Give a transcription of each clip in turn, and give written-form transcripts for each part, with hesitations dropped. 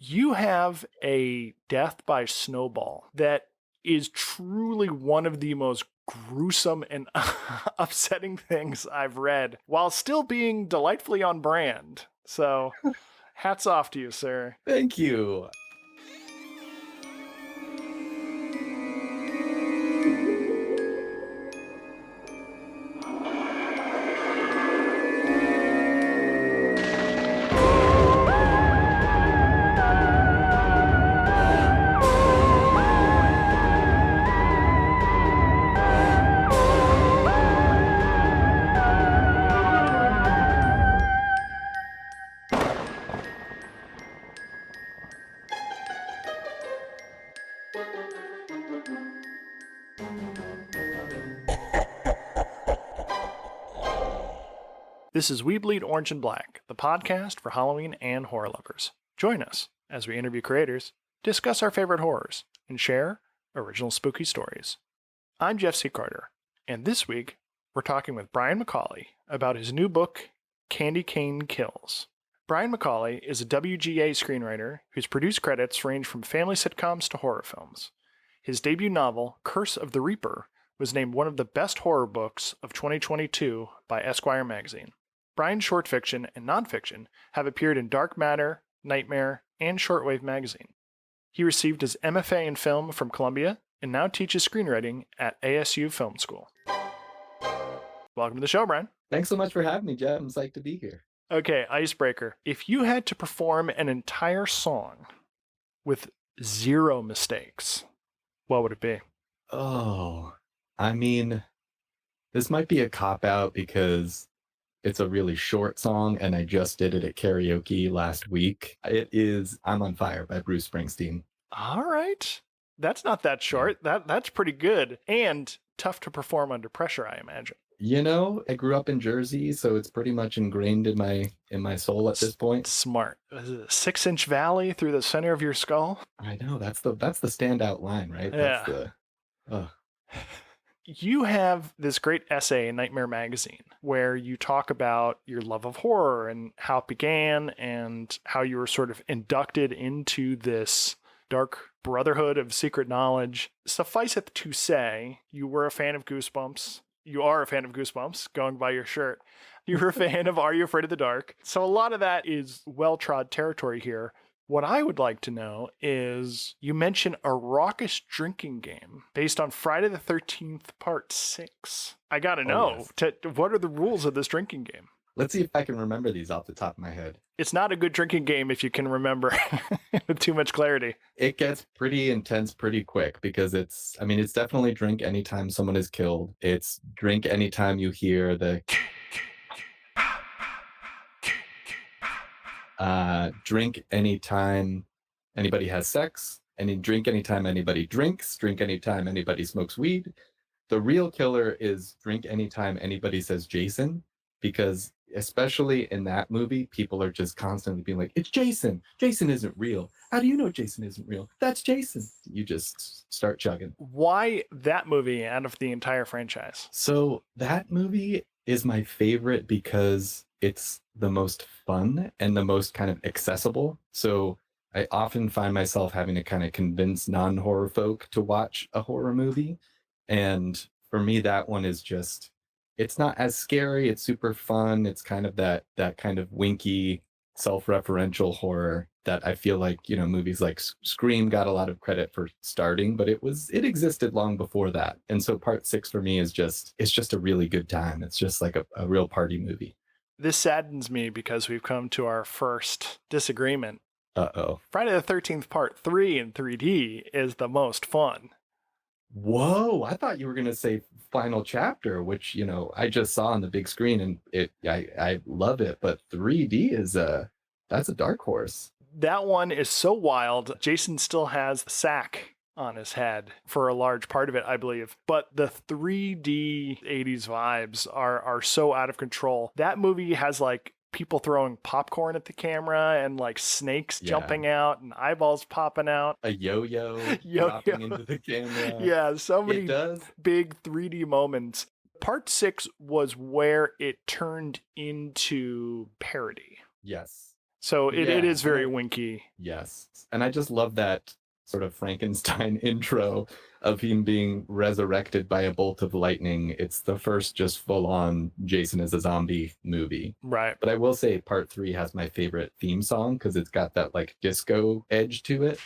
You have a death by snowball that is truly one of the most gruesome and upsetting things I've read, while still being delightfully on brand. So, hats off to you, sir. Thank you. This is We Bleed Orange and Black, the podcast for Halloween and horror lovers. Join us as we interview creators, discuss our favorite horrors, and share original spooky stories. I'm Jeff C. Carter, and this week we're talking with Brian McAuley about his new book, Candy Cane Kills. Brian McAuley is a WGA screenwriter whose produced credits range from family sitcoms to horror films. His debut novel, Curse of the Reaper, was named one of the best horror books of 2022 by Esquire magazine. Brian's short fiction and nonfiction have appeared in Dark Matter, Nightmare, and Shortwave magazine. He received his MFA in film from Columbia and now teaches screenwriting at ASU Film School. Welcome to the show, Brian. Thanks so much for having me, Jeff. I'm psyched to be here. Okay, icebreaker. If you had to perform an entire song with zero mistakes, what would it be? Oh, I mean, this might be a cop-out because it's a really short song, and I just did it at karaoke last week. It is I'm on Fire by Bruce Springsteen. All right. That's not that short. That's pretty good. And tough to perform under pressure, I imagine. You know, I grew up in Jersey, so it's pretty much ingrained in my soul at this point. Smart. Is it a 6-inch valley through the center of your skull? I know, that's the standout line, right? Yeah. That's You have this great essay in Nightmare magazine where you talk about your love of horror and how it began and how you were sort of inducted into this dark brotherhood of secret knowledge. Suffice it to say, you were a fan of Goosebumps. You are a fan of Goosebumps, going by your shirt. You were a fan of Are You Afraid of the Dark? So a lot of that is well-trod territory here. What I would like to know is, you mentioned a raucous drinking game based on Friday the 13th Part 6. I gotta know, yes. What are the rules of this drinking game? Let's see if I can remember these off the top of my head. It's not a good drinking game if you can remember with too much clarity. It gets pretty intense pretty quick because it's definitely drink anytime someone is killed. It's drink anytime you hear the drink anytime anybody has sex, and drink anytime anybody drinks, drink anytime anybody smokes weed. The real killer is drink anytime anybody says Jason, because especially in that movie, people are just constantly being like, it's Jason. Jason isn't real. How do you know Jason isn't real? That's Jason. You just start chugging. Why that movie out of the entire franchise? So that movie is my favorite because it's the most fun and the most kind of accessible. So I often find myself having to kind of convince non-horror folk to watch a horror movie. And for me, that one is just, it's not as scary. It's super fun. It's kind of that kind of winky, self-referential horror that I feel like, you know, movies like Scream got a lot of credit for starting, but it existed long before that. And so Part 6 for me is it's just a really good time. It's just like a real party movie. This saddens me because we've come to our first disagreement. Uh-oh. Friday the 13th Part 3 in 3D is the most fun. Whoa, I thought you were going to say final chapter, which, you know, I just saw on the big screen, and I love it, but 3D is that's a dark horse. That one is so wild. Jason still has the sack on his head for a large part of it, I believe. But the 3D 80s vibes are so out of control. That movie has like people throwing popcorn at the camera and like snakes jumping out and eyeballs popping out. A yo-yo dropping into the camera. Yeah, so many big 3D moments. Part 6 was where it turned into parody. Yes. So it Yeah, is very winky. yes. And I just love that sort of Frankenstein intro of him being resurrected by a bolt of lightning. It's the first just full on Jason as a zombie movie. Right. But I will say part 3 has my favorite theme song because it's got that like disco edge to it.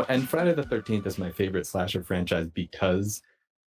And Friday the 13th is my favorite slasher franchise because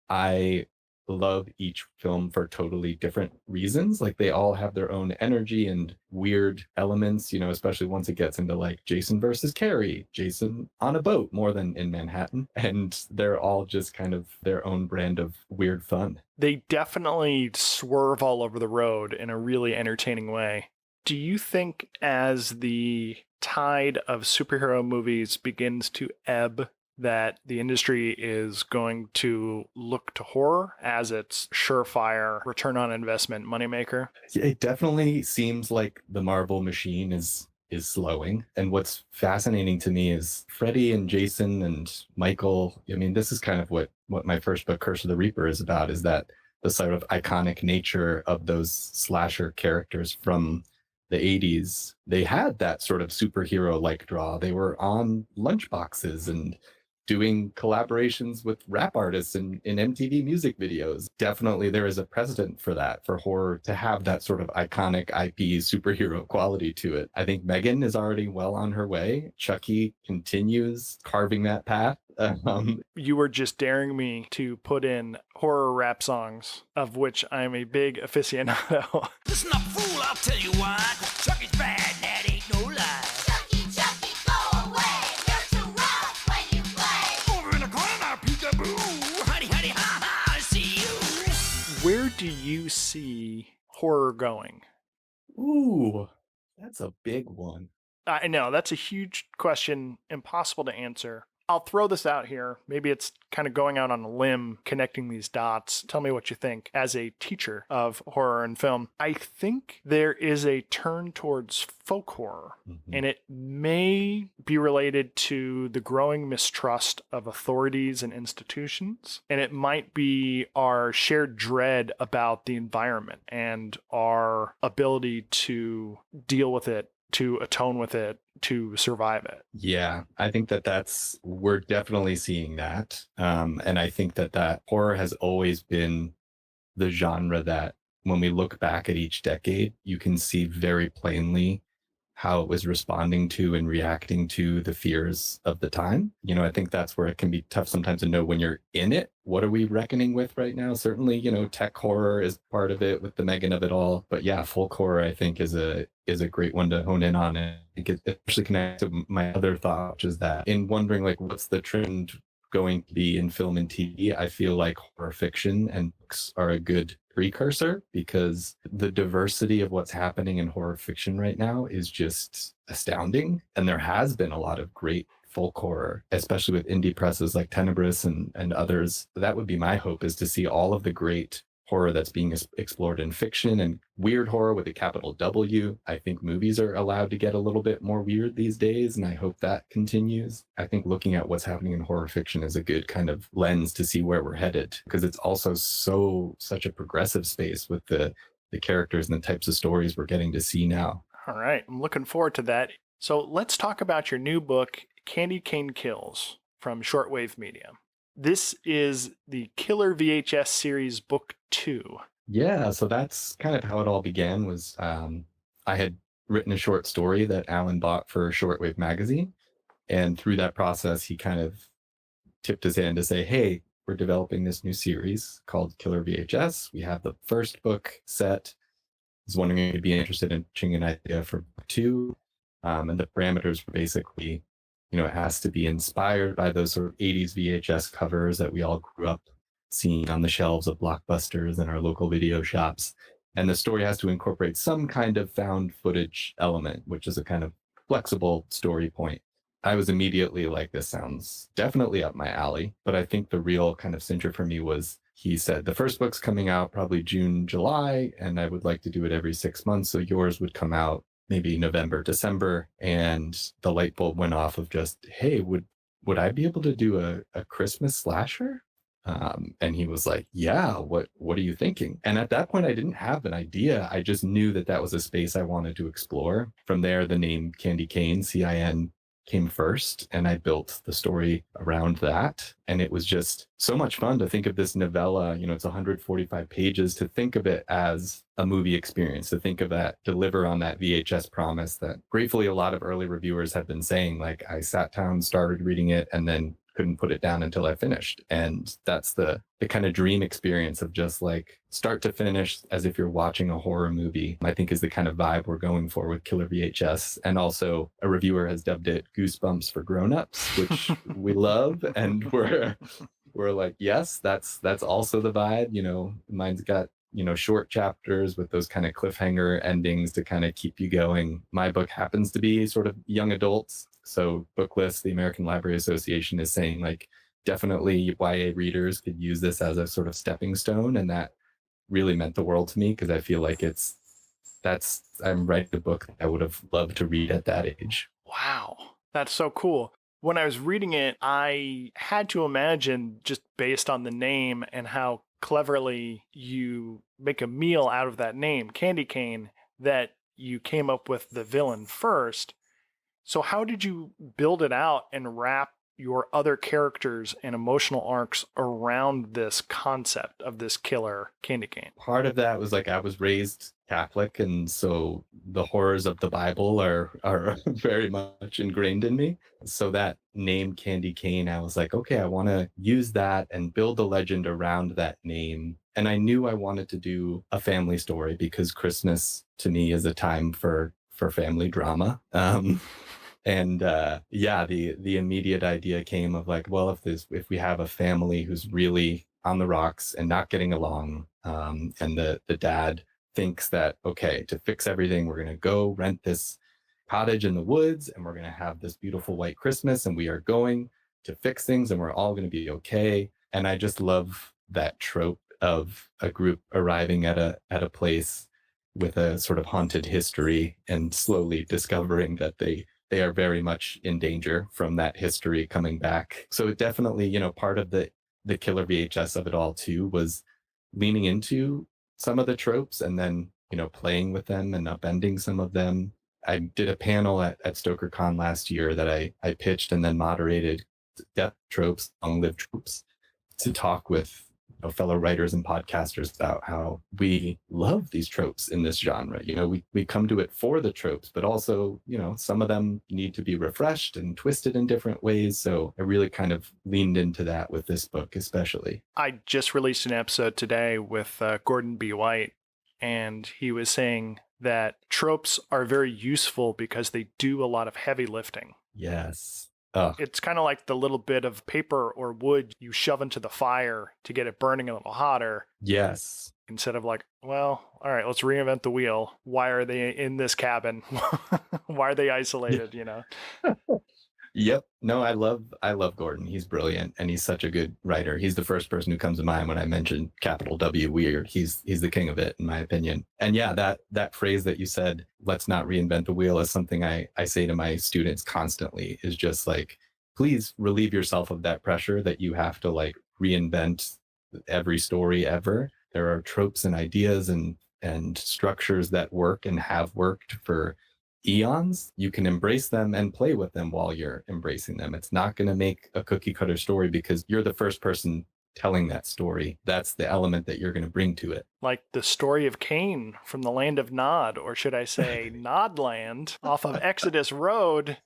I love each film for totally different reasons. Like they all have their own energy and weird elements, especially once it gets into like Jason versus Carrie, Jason on a boat more than in Manhattan. And they're all just kind of their own brand of weird fun. They definitely swerve all over the road in a really entertaining way. Do you think as the tide of superhero movies begins to ebb, that the industry is going to look to horror as its surefire return on investment moneymaker? It definitely seems like the Marvel machine is slowing. And what's fascinating to me is Freddy and Jason and Michael. I mean, this is kind of what my first book, Curse of the Reaper, is about, is that the sort of iconic nature of those slasher characters from the 80s. They had that sort of superhero-like draw. They were on lunchboxes and doing collaborations with rap artists in MTV music videos. Definitely there is a precedent for that, for horror to have that sort of iconic IP superhero quality to it. I think Megan is already well on her way. Chucky continues carving that path. You were just daring me to put in horror rap songs, of which I'm a big aficionado. Listen up, fool, I'll tell you why. Chucky's bad, that ain't no lie. Chucky, Chucky, go away. You're too rough when you play. Over in the corner now, peekaboo. Honey, honey, ha, ha, I see you. Where do you see horror going? Ooh, that's a big one. I know, that's a huge question, impossible to answer. I'll throw this out here. Maybe it's kind of going out on a limb, connecting these dots. Tell me what you think. As a teacher of horror and film, I think there is a turn towards folk horror, and it may be related to the growing mistrust of authorities and institutions, and it might be our shared dread about the environment and our ability to deal with it, to atone with it, to survive it. Yeah, I think we're definitely seeing that. And I think that horror has always been the genre that when we look back at each decade, you can see very plainly how it was responding to and reacting to the fears of the time. I think that's where it can be tough sometimes to know when you're in it. What are we reckoning with right now? Certainly, tech horror is part of it with the Megan of it all. But yeah, folk horror, I think, is a great one to hone in on. And I think it actually connects to my other thought, which is that in wondering, like, what's the trend going to be in film and TV, I feel like horror fiction and books are a good precursor, because the diversity of what's happening in horror fiction right now is just astounding. And there has been a lot of great folk horror, especially with indie presses like Tenebris and others. That would be my hope, is to see all of the great horror that's being explored in fiction, and weird horror with a capital W. I think movies are allowed to get a little bit more weird these days, and I hope that continues. I think looking at what's happening in horror fiction is a good kind of lens to see where we're headed, because it's also such a progressive space with the characters and the types of stories we're getting to see now. All right, I'm looking forward to that. So let's talk about your new book, Candy Cane Kills, from Shortwave Media. This is the Killer VHS series book 2. Yeah, so that's kind of how it all began. Was I had written a short story that Alan bought for Shortwave magazine, and through that process he kind of tipped his hand to say, hey, we're developing this new series called Killer VHS. We have the first book set. I was wondering if you'd be interested in pitching an idea for book 2. And the parameters were basically, it has to be inspired by those sort of 80s VHS covers that we all grew up seeing on the shelves of Blockbusters and our local video shops. And the story has to incorporate some kind of found footage element, which is a kind of flexible story point. I was immediately like, this sounds definitely up my alley. But I think the real kind of cincher for me was, he said, the first book's coming out probably June, July, and I would like to do it every 6 months. So yours would come out maybe November, December, and the light bulb went off of just, hey, would I be able to do a Christmas slasher? And he was like, yeah, what are you thinking? And at that point, I didn't have an idea. I just knew that that was a space I wanted to explore. From there, the name Candy Cane, CIN, came first, and I built the story around that. And it was just so much fun to think of this novella, it's 145 pages, to think of it as a movie experience, to think of that, deliver on that VHS promise that gratefully a lot of early reviewers have been saying, like, I sat down, started reading it, and then couldn't put it down until I finished. And that's the kind of dream experience of just like start to finish as if you're watching a horror movie, I think is the kind of vibe we're going for with Killer VHS. And also a reviewer has dubbed it Goosebumps for grown-ups, which we love. And we're like, yes, that's also the vibe. Mine's got short chapters with those kind of cliffhanger endings to kind of keep you going. My book happens to be sort of young adults. So Booklist, the American Library Association, is saying like definitely YA readers could use this as a sort of stepping stone. And that really meant the world to me, because I feel like I'm writing a book I would have loved to read at that age. Wow, that's so cool. When I was reading it, I had to imagine, just based on the name and how cleverly you make a meal out of that name, Candy Cane, that you came up with the villain first. So how did you build it out and wrap your other characters and emotional arcs around this concept of this killer, Candy Cane? Part of that was like I was raised Catholic, and so the horrors of the Bible are very much ingrained in me. So that name Candy Cane, I was like, okay, I want to use that and build a legend around that name. And I knew I wanted to do a family story, because Christmas to me is a time for family drama. The immediate idea came of like, well, if we have a family who's really on the rocks and not getting along, and the dad thinks that, okay, to fix everything, we're going to go rent this cottage in the woods and we're going to have this beautiful white Christmas, and we are going to fix things and we're all going to be okay. And I just love that trope of a group arriving at a place with a sort of haunted history and slowly discovering that they are very much in danger from that history coming back. So it definitely, part of the killer VHS of it all too was leaning into some of the tropes and then, playing with them and upending some of them. I did a panel at StokerCon last year that I pitched and then moderated, Death Tropes, Long Live Tropes, to talk with fellow writers and podcasters about how we love these tropes in this genre. We come to it for the tropes, but also, some of them need to be refreshed and twisted in different ways. So I really kind of leaned into that with this book, especially. I just released an episode today with Gordon B. White, and he was saying that tropes are very useful because they do a lot of heavy lifting. Yes. It's kind of like the little bit of paper or wood you shove into the fire to get it burning a little hotter. Yes. Instead of like, well, all right, let's reinvent the wheel. Why are they in this cabin? Why are they isolated, Yep. No, I love Gordon. He's brilliant, and he's such a good writer. He's the first person who comes to mind when I mentioned capital W weird. He's the king of it, in my opinion. And yeah, that phrase that you said, let's not reinvent the wheel, is something I say to my students constantly, is just like, please relieve yourself of that pressure that you have to like reinvent every story ever. There are tropes and ideas and structures that work and have worked for eons. You can embrace them and play with them while you're embracing them. It's not going to make a cookie cutter story because you're the first person telling that story. That's the element that you're going to bring to it. Like the story of Cain from the land of Nod, or should I say Nodland, off of Exodus Road.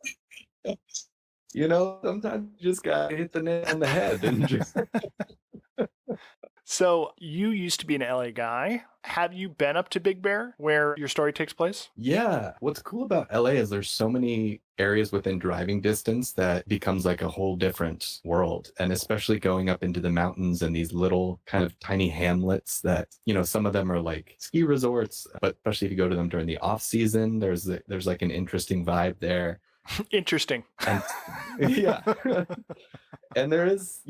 Sometimes you just got to hit the nail on the head. And just... So you used to be an LA guy. Have you been up to Big Bear, where your story takes place? Yeah. What's cool about LA is there's so many areas within driving distance that becomes like a whole different world. And especially going up into the mountains and these little kind of tiny hamlets that, some of them are like ski resorts, but especially if you go to them during the off season, there's like an interesting vibe there. Interesting. And yeah. And there is,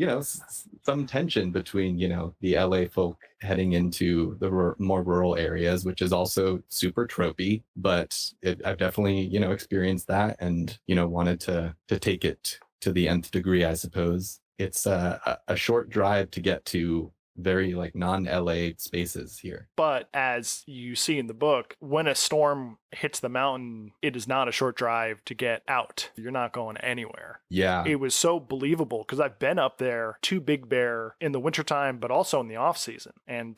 some tension between, the LA folk heading into the more rural areas, which is also super tropey, but I've definitely, experienced that and, wanted to take it to the nth degree, I suppose. It's a short drive to get to very like non-LA spaces here. But as you see in the book, when a storm hits the mountain, it is not a short drive to get out. You're not going anywhere. Yeah. It was so believable because I've been up there to Big Bear in the wintertime, but also in the off season. And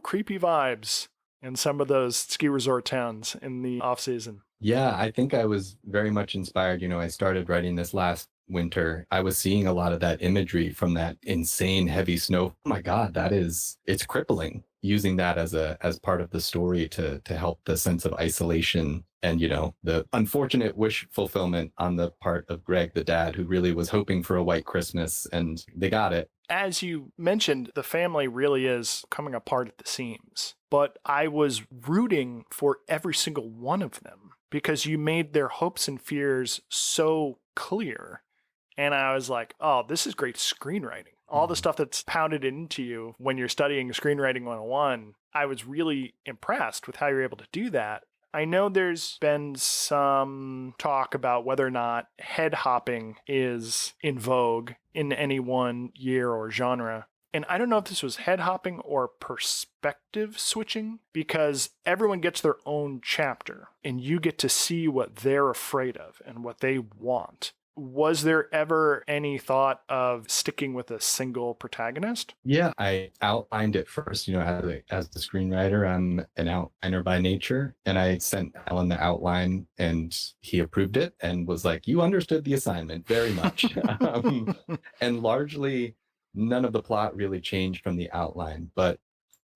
creepy vibes in some of those ski resort towns in the off season. Yeah, I think I was very much inspired. I started writing this last winter. I was seeing a lot of that imagery from that insane heavy snow. Oh my God, it's crippling. Using that as part of the story to help the sense of isolation and, the unfortunate wish fulfillment on the part of Greg, the dad, who really was hoping for a white Christmas, and they got it. As you mentioned, the family really is coming apart at the seams. But I was rooting for every single one of them because you made their hopes and fears so clear. And I was like, oh, this is great screenwriting. All the stuff that's pounded into you when you're studying Screenwriting 101, I was really impressed with how you're able to do that. I know there's been some talk about whether or not head hopping is in vogue in any one year or genre. And I don't know if this was head hopping or perspective switching, because everyone gets their own chapter and you get to see what they're afraid of and what they want. Was there ever any thought of sticking with a single protagonist? Yeah, I outlined it first. As the screenwriter, I'm an outliner by nature, and I sent Alan the outline, and he approved it and was like, "You understood the assignment very much." And largely, none of the plot really changed from the outline, but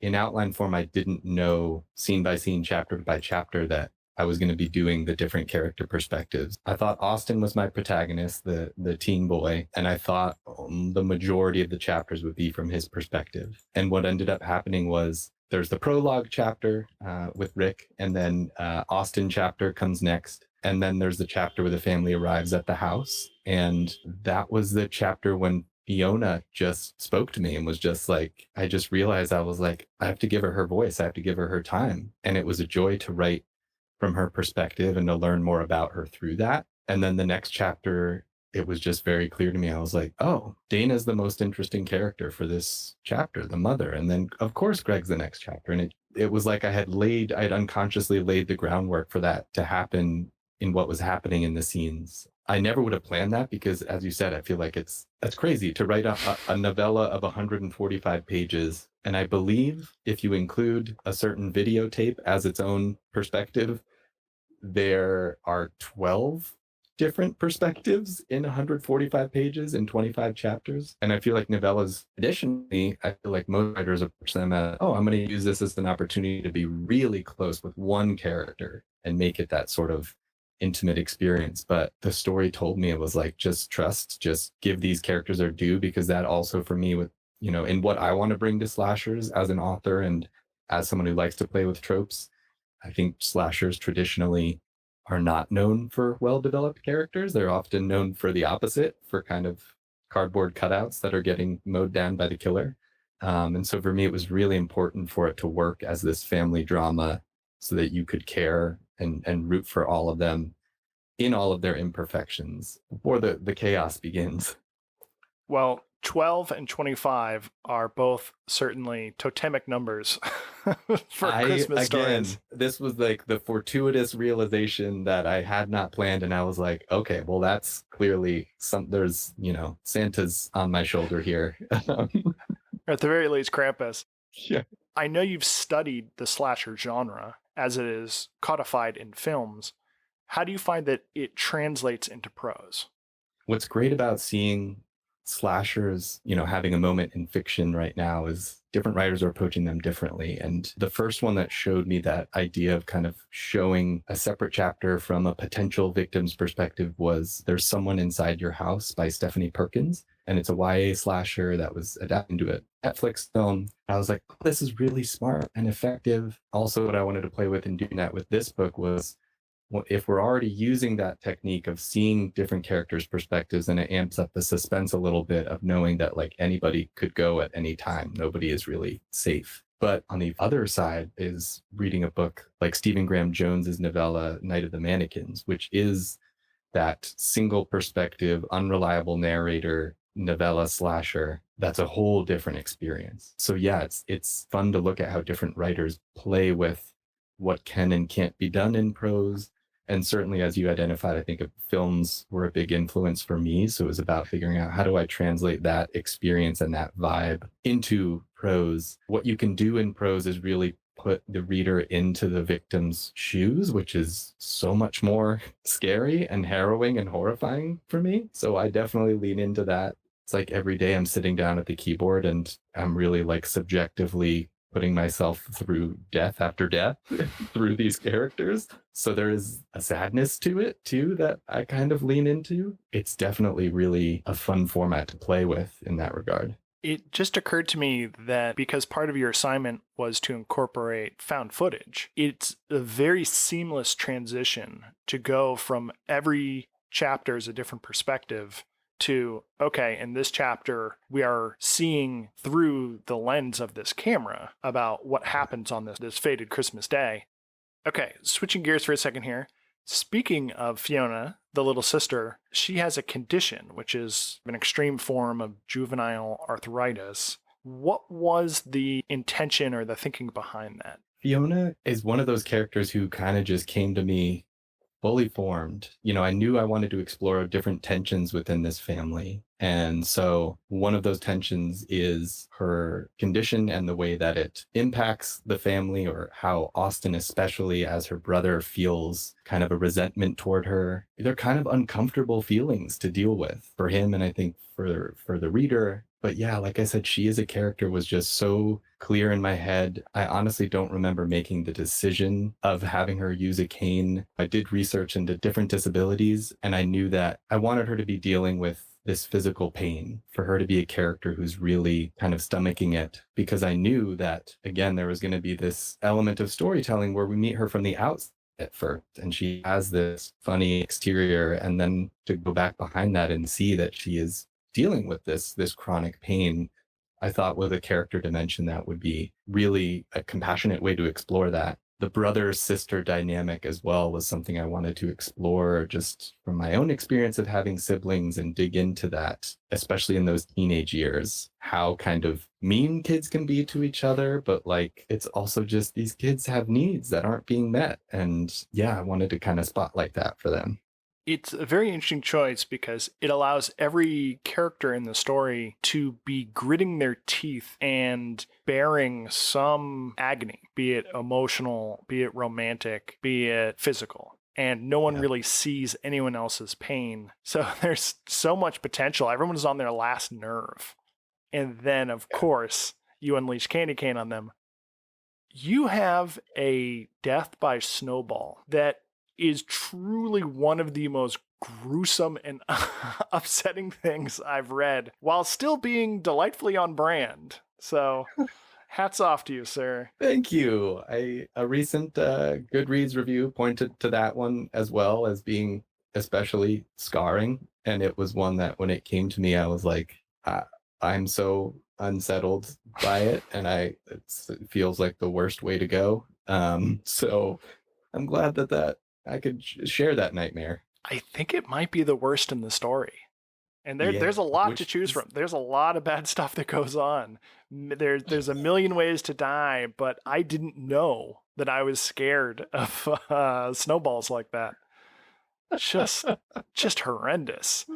in outline form, I didn't know scene by scene, chapter by chapter that I was going to be doing the different character perspectives. I thought Austin was my protagonist, the teen boy, and I thought the majority of the chapters would be from his perspective. And what ended up happening was there's the prologue chapter with Rick, and then Austin chapter comes next. And then there's the chapter where the family arrives at the house. And that was the chapter when Fiona just spoke to me and was just like, I just realized I was like, I have to give her her voice. I have to give her her time. And it was a joy to write from her perspective and to learn more about her through that. And then the next chapter, it was just very clear to me. I was like, oh, Dana's the most interesting character for this chapter, the mother. And then of course, Greg's the next chapter. And it was like I had unconsciously laid the groundwork for that to happen in what was happening in the scenes. I never would have planned that because, as you said, I feel like that's crazy to write a novella of 145 pages. And I believe if you include a certain videotape as its own perspective, there are 12 different perspectives in 145 pages in 25 chapters. And I feel like novellas, additionally, I feel like most writers approach them as, oh, I'm going to use this as an opportunity to be really close with one character and make it that sort of intimate experience. But the story told me it was like, just trust, just give these characters their due, because that also for me with, in what I want to bring to slashers as an author and as someone who likes to play with tropes, I think slashers traditionally are not known for well-developed characters. They're often known for the opposite, for kind of cardboard cutouts that are getting mowed down by the killer. And so for me, it was really important for it to work as this family drama so that you could care and root for all of them in all of their imperfections before the chaos begins. Well, 12 and 25 are both certainly totemic numbers for Christmas stories. This was like the fortuitous realization that I had not planned. And I was like, okay, well, that's clearly there's, Santa's on my shoulder here. At the very least, Krampus. Yeah. I know you've studied the slasher genre as it is codified in films. How do you find that it translates into prose? What's great about seeing slashers, having a moment in fiction right now is different writers are approaching them differently. And the first one that showed me that idea of kind of showing a separate chapter from a potential victim's perspective was There's Someone Inside Your House by Stephanie Perkins. And it's a YA slasher that was adapted into a Netflix film. I was like, oh, this is really smart and effective. Also, what I wanted to play with in doing that with this book was if we're already using that technique of seeing different characters' perspectives, then it amps up the suspense a little bit of knowing that like anybody could go at any time. Nobody is really safe. But on the other side is reading a book like Stephen Graham Jones's novella, Night of the Mannequins, which is that single perspective, unreliable narrator novella slasher. That's a whole different experience. So yeah, it's fun to look at how different writers play with what can and can't be done in prose. And certainly, as you identified, I think films were a big influence for me. So it was about figuring out how do I translate that experience and that vibe into prose. What you can do in prose is really put the reader into the victim's shoes, which is so much more scary and harrowing and horrifying for me. So I definitely lean into that. It's like every day I'm sitting down at the keyboard and I'm really like subjectively putting myself through death after death through these characters. So there is a sadness to it too that I kind of lean into. It's definitely really a fun format to play with in that regard. It just occurred to me that because part of your assignment was to incorporate found footage, it's a very seamless transition to go from every chapter is a different perspective to, okay, in this chapter, we are seeing through the lens of this camera about what happens on this faded Christmas day. Okay, switching gears for a second here. Speaking of Fiona, the little sister, she has a condition, which is an extreme form of juvenile arthritis. What was the intention or the thinking behind that? Fiona is one of those characters who kind of just came to me fully formed. You know, I knew I wanted to explore different tensions within this family. And so one of those tensions is her condition and the way that it impacts the family, or how Austin, especially as her brother, feels kind of a resentment toward her. They're kind of uncomfortable feelings to deal with for him, and I think for the reader. But yeah, like I said, she as a character was just so clear in my head. I honestly don't remember making the decision of having her use a cane. I did research into different disabilities, and I knew that I wanted her to be dealing with this physical pain, for her to be a character who's really kind of stomaching it, because I knew that, again, there was going to be this element of storytelling where we meet her from the outside at first, and she has this funny exterior, and then to go back behind that and see that she is dealing with this chronic pain, I thought with a character dimension that would be really a compassionate way to explore that. The brother-sister dynamic as well was something I wanted to explore just from my own experience of having siblings, and dig into that, especially in those teenage years, how kind of mean kids can be to each other, but like it's also just these kids have needs that aren't being met. And yeah, I wanted to kind of spotlight that for them. It's a very interesting choice because it allows every character in the story to be gritting their teeth and bearing some agony, be it emotional, be it romantic, be it physical. And no one really sees anyone else's pain. So there's so much potential. Everyone is on their last nerve. And then, of course, you unleash Candy Cane on them. You have a death by snowball that is truly one of the most gruesome and upsetting things I've read, while still being delightfully on brand. So hats off to you, sir. Thank you. A recent Goodreads review pointed to that one as well as being especially scarring. And it was one that when it came to me, I was like, I'm so unsettled by it. And it feels like the worst way to go. So I'm glad that I could share that nightmare. I think it might be the worst in the story. And there's a lot to choose from. There's a lot of bad stuff that goes on. There's a million ways to die, but I didn't know that I was scared of snowballs like that. Just horrendous.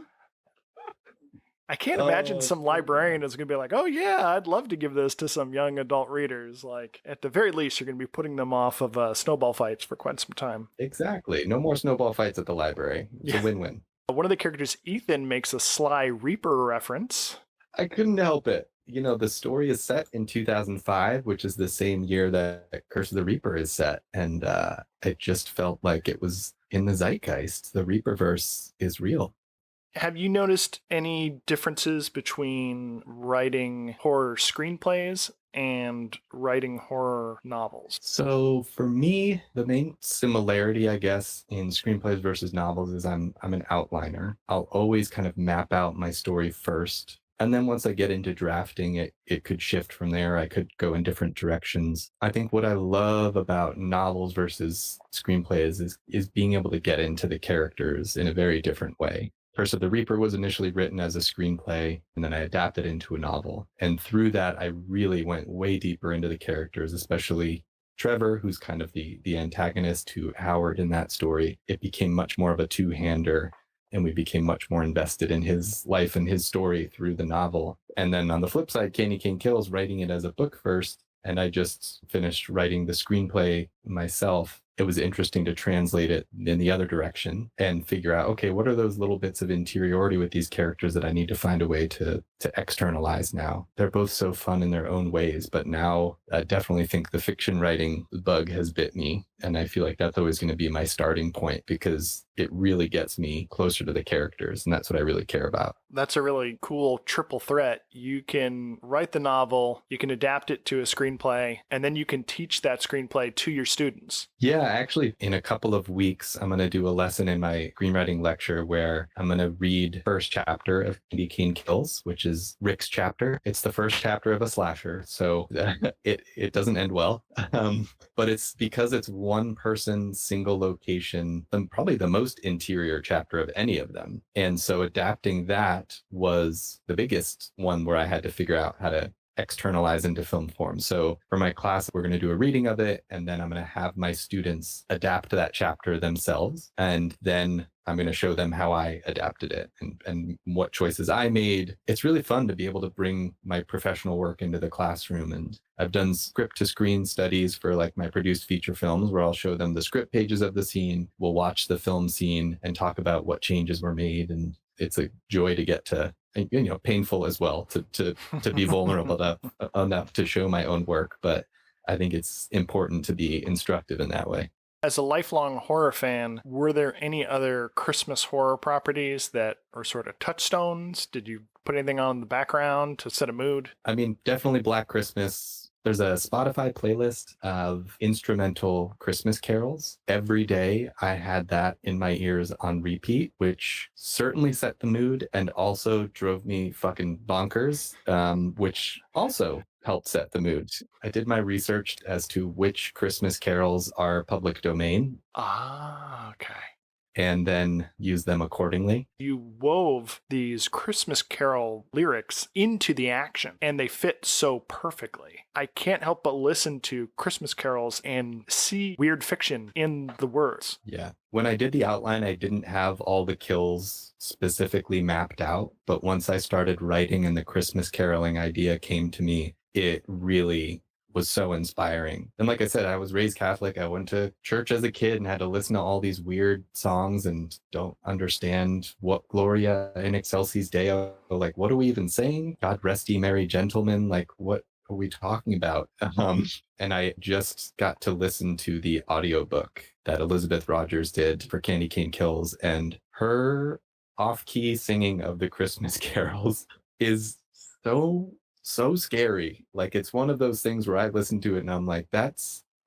I can't imagine some librarian is going to be like, oh yeah, I'd love to give this to some young adult readers. Like, at the very least, you're going to be putting them off of snowball fights for quite some time. Exactly. No more snowball fights at the library. It's a win-win. One of the characters, Ethan, makes a Sly Reaper reference. I couldn't help it. You know, the story is set in 2005, which is the same year that Curse of the Reaper is set. And it just felt like it was in the zeitgeist. The Reaperverse is real. Have you noticed any differences between writing horror screenplays and writing horror novels? So for me, the main similarity, I guess, in screenplays versus novels is I'm an outliner. I'll always kind of map out my story first. And then once I get into drafting, it could shift from there. I could go in different directions. I think what I love about novels versus screenplays is being able to get into the characters in a very different way. Curse of the Reaper was initially written as a screenplay, and then I adapted it into a novel. And through that, I really went way deeper into the characters, especially Trevor, who's kind of the antagonist to Howard in that story. It became much more of a two-hander, and we became much more invested in his life and his story through the novel. And then on the flip side, Candy Cane Kills, writing it as a book first, and I just finished writing the screenplay myself. It was interesting to translate it in the other direction and figure out, okay, what are those little bits of interiority with these characters that I need to find a way to externalize now? They're both so fun in their own ways, but now I definitely think the fiction writing bug has bit me. And I feel like that's always going to be my starting point because it really gets me closer to the characters. And that's what I really care about. That's a really cool triple threat. You can write the novel, you can adapt it to a screenplay, and then you can teach that screenplay to your students. Yeah, actually, in a couple of weeks, I'm going to do a lesson in my screenwriting lecture where I'm going to read first chapter of Candy Cane Kills, which is Rick's chapter. It's the first chapter of a slasher, so it doesn't end well. But it's because it's one person, single location, probably the most interior chapter of any of them. And so adapting that was the biggest one where I had to figure out how to externalize into film form. So for my class, we're going to do a reading of it, and then I'm going to have my students adapt that chapter themselves. And then I'm going to show them how I adapted it and what choices I made. It's really fun to be able to bring my professional work into the classroom. And I've done script to screen studies for like my produced feature films where I'll show them the script pages of the scene. We'll watch the film scene and talk about what changes were made. And it's a joy to get to, painful as well to be vulnerable enough to show my own work. But I think it's important to be instructive in that way. As a lifelong horror fan, were there any other Christmas horror properties that are sort of touchstones? Did you put anything on the background to set a mood? I mean, definitely Black Christmas. There's a Spotify playlist of instrumental Christmas carols. Every day I had that in my ears on repeat, which certainly set the mood and also drove me fucking bonkers, which also helped set the mood. I did my research as to which Christmas carols are public domain. Ah, okay. And then use them accordingly. You wove these Christmas Carol lyrics into the action, and they fit so perfectly. I can't help but listen to Christmas carols and see weird fiction in the words. Yeah. When I did the outline, I didn't have all the kills specifically mapped out, but once I started writing and the Christmas caroling idea came to me, it really was so inspiring. And like I said, I was raised Catholic. I went to church as a kid and had to listen to all these weird songs and don't understand what Gloria in Excelsis Deo, like, what are we even saying? God rest ye merry gentlemen. Like, what are we talking about? And I just got to listen to the audiobook that Elizabeth Rogers did for Candy Cane Kills, and her off-key singing of the Christmas carols is so scary. Like, it's one of those things where I listen to it and I'm like,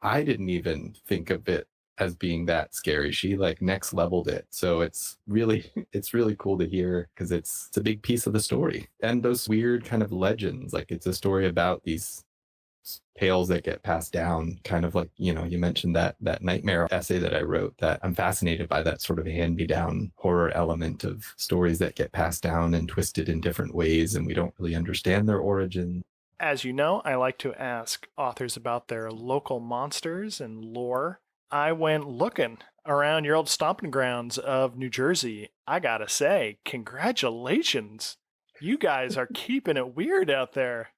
I didn't even think of it as being that scary. She like next leveled it. So it's really cool to hear because it's a big piece of the story. And those weird kind of legends, like it's a story about these tales that get passed down, kind of like, you mentioned that nightmare essay that I wrote, that I'm fascinated by that sort of hand-me-down horror element of stories that get passed down and twisted in different ways, and we don't really understand their origin. As you know, I like to ask authors about their local monsters and lore. I went looking around your old stomping grounds of New Jersey. I gotta say, congratulations. You guys are keeping it weird out there.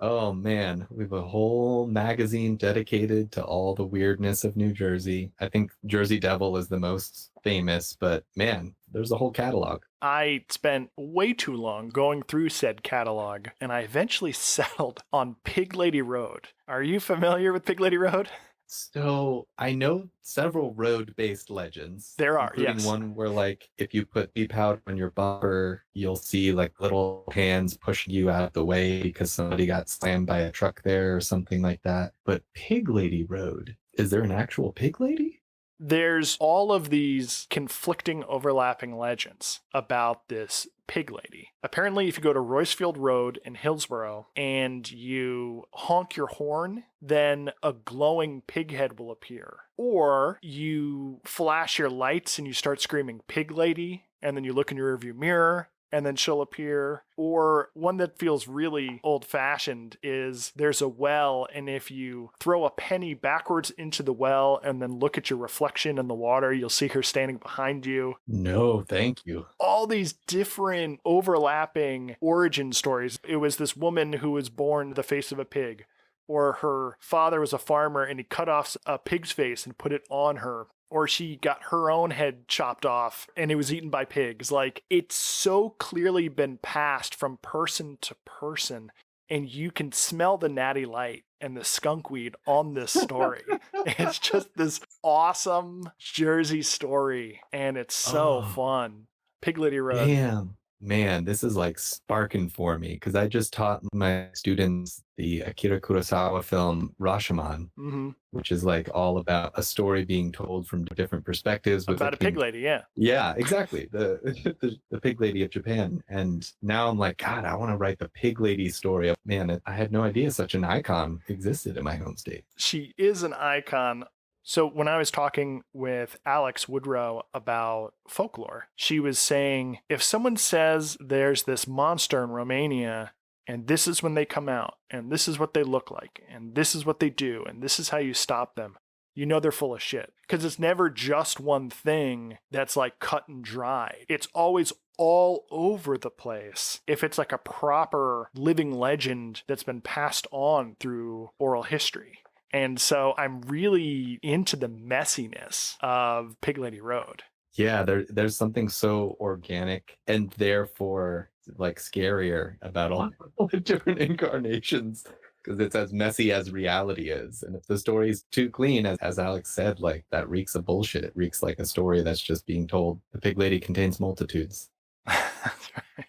Oh man, we have a whole magazine dedicated to all the weirdness of New Jersey. I think Jersey Devil is the most famous, but man, there's a whole catalog. I spent way too long going through said catalog, and I eventually settled on Pig Lady Road. Are you familiar with Pig Lady Road? So I know several road-based legends. There are, including yes. one where like if you put pea powder on your bumper, you'll see like little hands pushing you out of the way because somebody got slammed by a truck there or something like that. But Pig Lady Road, is there an actual pig lady? There's all of these conflicting, overlapping legends about this pig lady. Apparently, if you go to Roycefield Road in Hillsborough and you honk your horn, then a glowing pig head will appear. Or you flash your lights and you start screaming pig lady, and then you look in your rearview mirror and then she'll appear. Or one that feels really old-fashioned is there's a well, and if you throw a penny backwards into the well and then look at your reflection in the water, you'll see her standing behind you. No, thank you. All these different overlapping origin stories. It was this woman who was born the face of a pig, or her father was a farmer and he cut off a pig's face and put it on her, or she got her own head chopped off and it was eaten by pigs. Like, it's so clearly been passed from person to person, and you can smell the natty light and the skunk weed on this story. It's just this awesome Jersey story, and it's so fun. Pig Lady Road. Damn. Man, this is like sparking for me because I just taught my students the Akira Kurosawa film Rashomon, which is like all about a story being told from different perspectives. With About a pig lady, yeah. Yeah, exactly. The pig lady of Japan. And now I'm like, God, I want to write the pig lady story. Man, I had no idea such an icon existed in my home state. She is an icon. So when I was talking with Alex Woodrow about folklore, she was saying, if someone says there's this monster in Romania and this is when they come out and this is what they look like and this is what they do and this is how you stop them, you know they're full of shit. Because it's never just one thing that's like cut and dry. It's always all over the place. If it's like a proper living legend that's been passed on through oral history. And so I'm really into the messiness of Pig Lady Road. Yeah, there's something so organic and therefore like scarier about all the different incarnations because it's as messy as reality is. And if the story's too clean, as Alex said, like that reeks of bullshit. It reeks like a story that's just being told. The Pig Lady contains multitudes. That's right.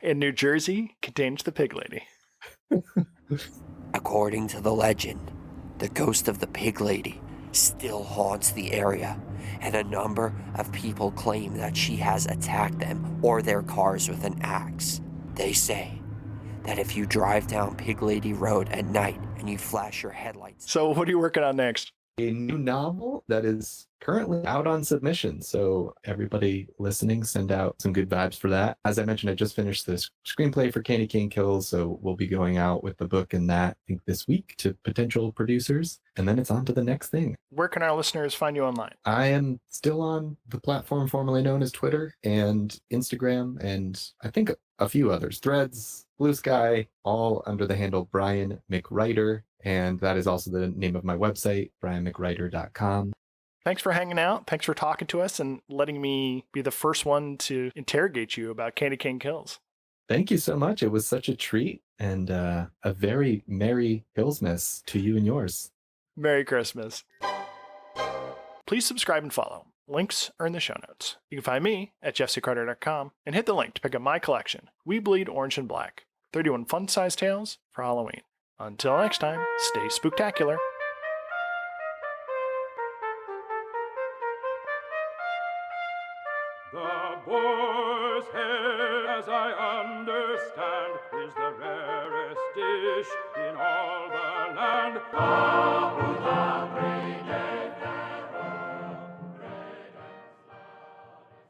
In New Jersey, contains the Pig Lady. According to the legend, the ghost of the pig lady still haunts the area, and a number of people claim that she has attacked them or their cars with an axe. They say that if you drive down Pig Lady Road at night and you flash your headlights... So what are you working on next? A new novel that is currently out on submission. So everybody listening, send out some good vibes for that. As I mentioned, I just finished this screenplay for Candy Cane Kills, so we'll be going out with the book and that, I think, this week to potential producers, and then it's on to the next thing. Where can our listeners find you online? I am still on the platform formerly known as Twitter and Instagram, and I think a few others, Threads, Blue Sky, all under the handle Brian McWriter. And that is also the name of my website, brianmcwriter.com. Thanks for hanging out. Thanks for talking to us and letting me be the first one to interrogate you about Candy Cane Kills. Thank you so much. It was such a treat and a very Merry Hillsmas to you and yours. Merry Christmas. Please subscribe and follow. Links are in the show notes. You can find me at jeffccarter.com and hit the link to pick up my collection, We Bleed Orange and Black, 31 fun-sized tales for Halloween. Until next time, stay spooktacular. The boar's head, as I understand, is the rarest dish in all the land.